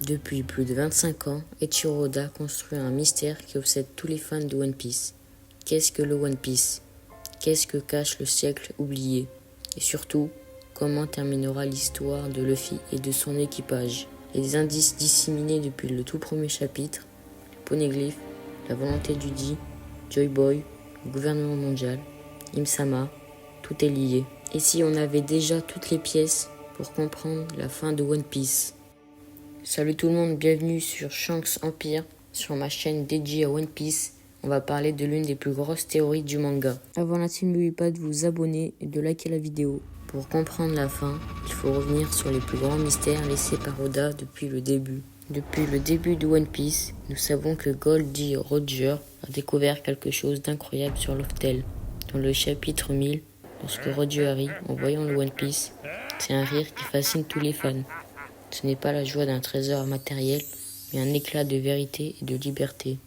Depuis plus de 25 ans, Eiichiro Oda construit un mystère qui obsède tous les fans de One Piece. Qu'est-ce que le One Piece? Qu'est-ce que cache le siècle oublié? Et surtout, comment terminera l'histoire de Luffy et de son équipage? Les indices disséminés depuis le tout premier chapitre, les poneglyphes, la volonté du Di, Joy Boy, le gouvernement mondial, Im-sama, tout est lié. Et si on avait déjà toutes les pièces pour comprendre la fin de One Piece? Salut tout le monde, bienvenue sur Shanks Empire, sur ma chaîne dédiée à One Piece. On va parler de l'une des plus grosses théories du manga. Avant la suite, n'oubliez pas de vous abonner et de liker la vidéo. Pour comprendre la fin, il faut revenir sur les plus grands mystères laissés par Oda depuis le début. Depuis le début de One Piece, nous savons que Goldie Roger a découvert quelque chose d'incroyable sur Loftel. Dans le chapitre 1000, lorsque Roger arrive en voyant le One Piece, c'est un rire qui fascine tous les fans. Ce n'est pas la joie d'un trésor matériel, mais un éclat de vérité et de liberté.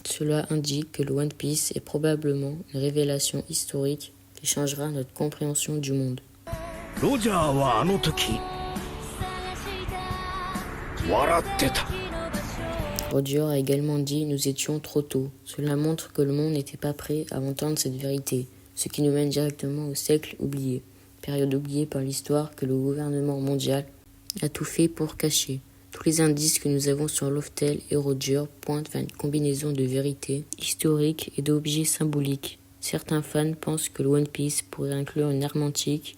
Cela indique que le One Piece est probablement une révélation historique qui changera notre compréhension du monde. Roger a également dit « Nous étions trop tôt ». Cela montre que le monde n'était pas prêt à entendre cette vérité, ce qui nous mène directement au siècle oublié, période oubliée par l'histoire que le gouvernement mondial a tout fait pour cacher. Tous les indices que nous avons sur Loftel et Roger pointent vers une combinaison de vérités historiques et d'objets symboliques. Certains fans pensent que le One Piece pourrait inclure une arme antique,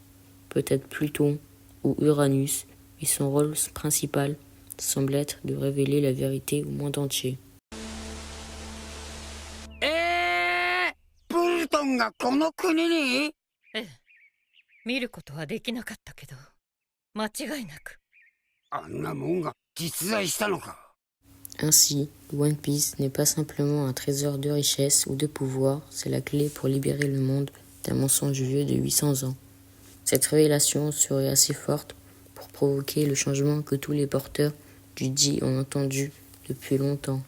peut-être Pluton ou Uranus, mais son rôle principal semble être de révéler la vérité au monde entier. Plutonがこの国に？見ることはできなかったけど、間違いなく。あんなもんが実在したのか。Ainsi, One Piece n'est pas simplement un trésor de richesse ou de pouvoir, c'est la clé pour libérer le monde d'un mensonge vieux de 800 ans. Cette révélation serait assez forte pour provoquer le changement que tous les porteurs du Di ont entendu depuis longtemps.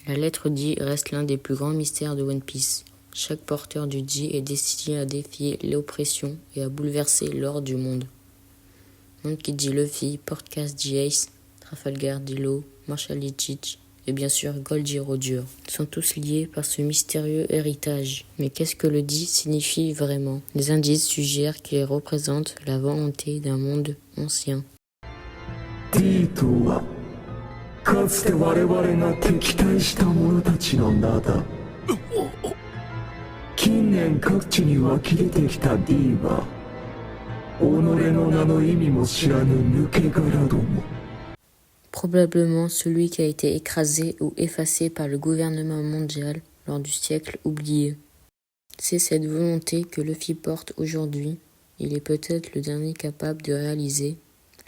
La lettre Di reste l'un des plus grands mystères de One Piece. Chaque porteur du Di est destiné à défier l'oppression et à bouleverser l'ordre du monde. Monkey D. Luffy, Portcast D. Ace, Trafalgar D. Law, Marshall D. Teach et bien sûr Goldie Roger sont tous liés par ce mystérieux héritage. Mais qu'est-ce que le Di signifie vraiment? Les indices suggèrent qu'il représente la volonté d'un monde ancien. かつて我々が敵対した者たちの名だ。近年各地に湧き出てきた D は己の名の意味も知らぬ抜け殻ども。Probablement celui qui a été écrasé ou effacé par le gouvernement mondial lors du siècle oublié. C'est cette volonté que Luffy porte aujourd'hui. Il est peut-être le dernier capable de réaliser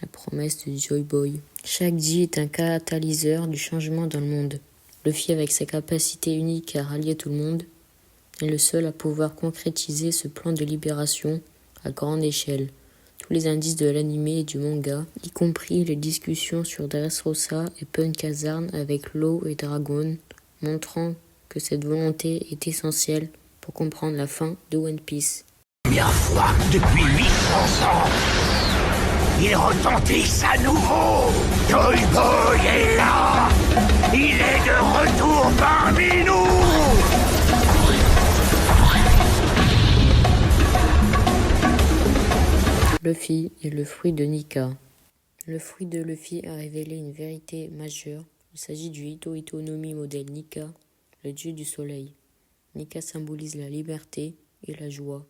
la promesse de Joy Boy. Chaque Di est un catalyseur du changement dans le monde. Luffy, avec sa capacité unique à rallier tout le monde, est le seul à pouvoir concrétiser ce plan de libération à grande échelle. Tous les indices de l'anime et du manga, y compris les discussions sur Dressrosa et Punk Hazard avec Law et Dragon, montrant que cette volonté est essentielle pour comprendre la fin de One Piece. Première fois depuis 800 ans, ils retentissent à nouveau. Joy Boy est là. Il est de retour parmi nous. Luffy est le fruit de Nika. Le fruit de Luffy a révélé une vérité majeure. Il s'agit du Hito Hito no Mi modèle Nika, le dieu du soleil. Nika symbolise la liberté et la joie.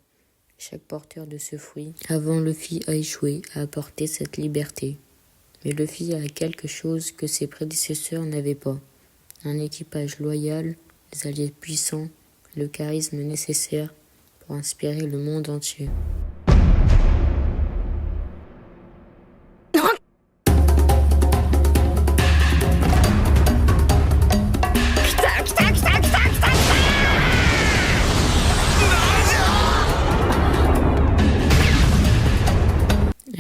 Chaque porteur de ce fruit, avant Luffy, a échoué à apporter cette liberté. Mais Luffy a quelque chose que ses prédécesseurs n'avaient pas. Un équipage loyal, des alliés puissants, le charisme nécessaire pour inspirer le monde entier.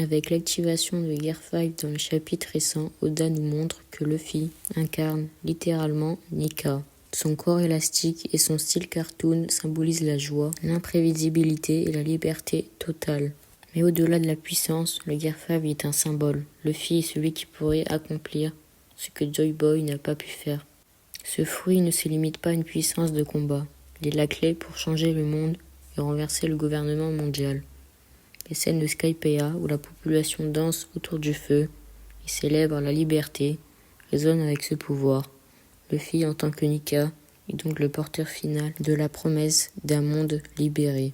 Avec l'activation de Gear 5 dans le chapitre récent, Oda nous montre que Luffy incarne littéralement Nika. Son corps élastique et son style cartoon symbolisent la joie, l'imprévisibilité et la liberté totale. Mais au-delà de la puissance, le Gear 5 est un symbole. Luffy est celui qui pourrait accomplir ce que Joy Boy n'a pas pu faire. Ce fruit ne se limite pas à une puissance de combat. Il est la clé pour changer le monde et renverser le gouvernement mondial. Les scènes de Skypiea, où la population danse autour du feu et célèbre la liberté, résonnent avec ce pouvoir. Luffy, en tant que Nika, est donc le porteur final de la promesse d'un monde libéré.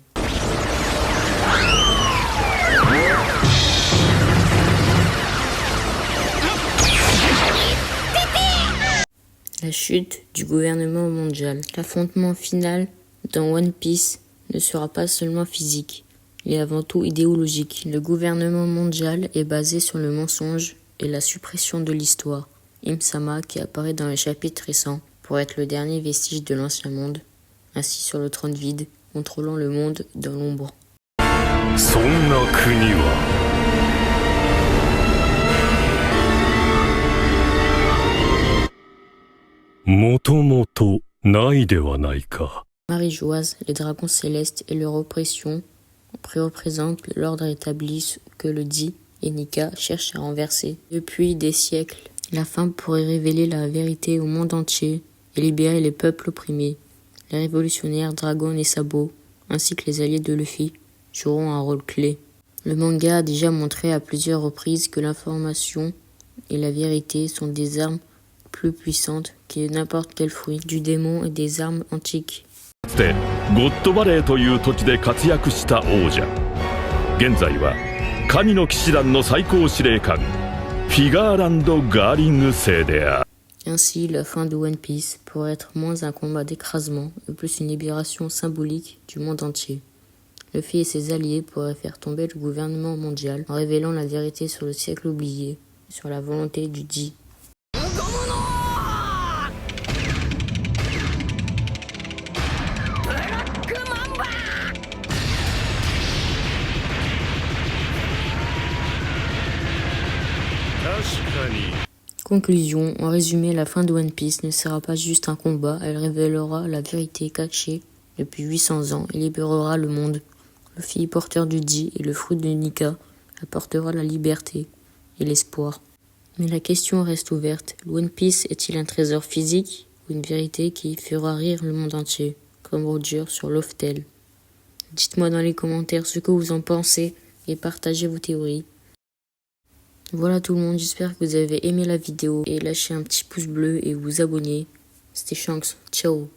La chute du gouvernement mondial. L'affrontement final dans One Piece ne sera pas seulement physique, il est avant tout idéologique. Le gouvernement mondial est basé sur le mensonge et la suppression de l'histoire. Im-sama, qui apparaît dans les chapitres récents, pourrait être le dernier vestige de l'ancien monde, assis sur le trône vide, contrôlant le monde dans l'ombre. Marie-Joise, les dragons célestes et leur oppression représentent l'ordre établi que le Di et Nika cherchent à renverser. Depuis des siècles, la fin pourrait révéler la vérité au monde entier et libérer les peuples opprimés. Les révolutionnaires Dragon et Sabo, ainsi que les alliés de Luffy, joueront un rôle clé. Le manga a déjà montré à plusieurs reprises que l'information et la vérité sont des armes plus puissantes que n'importe quel fruit du démon et des armes antiques. かつてゴッドバレーという土地で活躍した王者。現在は神の騎士団の最高司令官フィガーランド・ガーリング星である。 Ainsi, la fin de One Piece pourrait être moins un combat d'écrasement et plus une libération symbolique du monde entier. Luffy et ses alliés pourraient faire tomber le gouvernement mondial en révélant la vérité sur le siècle oublié, sur la volonté du Di. Conclusion, en résumé, la fin de One Piece ne sera pas juste un combat, elle révélera la vérité cachée depuis 800 ans et libérera le monde. Luffy, porteur du Di et le fruit de Nika, apportera la liberté et l'espoir. Mais la question reste ouverte, One Piece est-il un trésor physique ou une vérité qui fera rire le monde entier, comme Roger sur Loftel? Dites-moi dans les commentaires ce que vous en pensez et partagez vos théories. Voilà tout le monde, j'espère que vous avez aimé la vidéo et lâchez un petit pouce bleu et vous abonner. C'était Shanks, ciao.